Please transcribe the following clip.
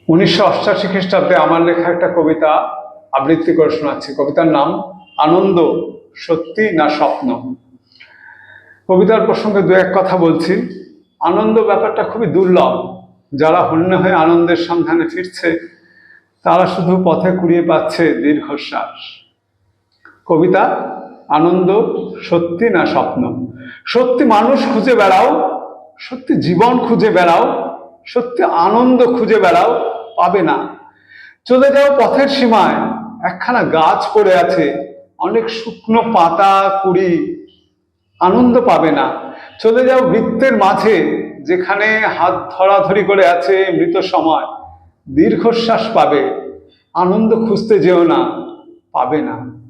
1988 খ্রিস্টাব্দে আমার লেখা একটা কবিতা আবৃত্তি করে শোনাচ্ছি। কবিতার নাম আনন্দ সত্যি না স্বপ্ন। কবিতার প্রসঙ্গে দু এক কথা বলছি। আনন্দ ব্যাপারটা খুবই দুর্লভ। যারা হন্য হয়ে আনন্দের সন্ধানে ফিরছে তারা শুধু পথে কুড়িয়ে পাচ্ছে দীর্ঘশ্বাস। কবিতা আনন্দ সত্যি না স্বপ্ন। সত্যি মানুষ খুঁজে বেড়াও, সত্যি জীবন খুঁজে বেড়াও, সত্যি আনন্দ খুঁজে বেড়াও, পাবে না। চলে যাও পথের সীমায়, একখানা গাছ পড়ে আছে, অনেক শুকনো পাতা কুড়ি, আনন্দ পাবে না। চলে যাও বৃত্তের মাঝে, যেখানে হাত ধরাধরি করে আছে মৃত সময়, দীর্ঘশ্বাস পাবে। আনন্দ খুঁজতে যেও না, পাবে না।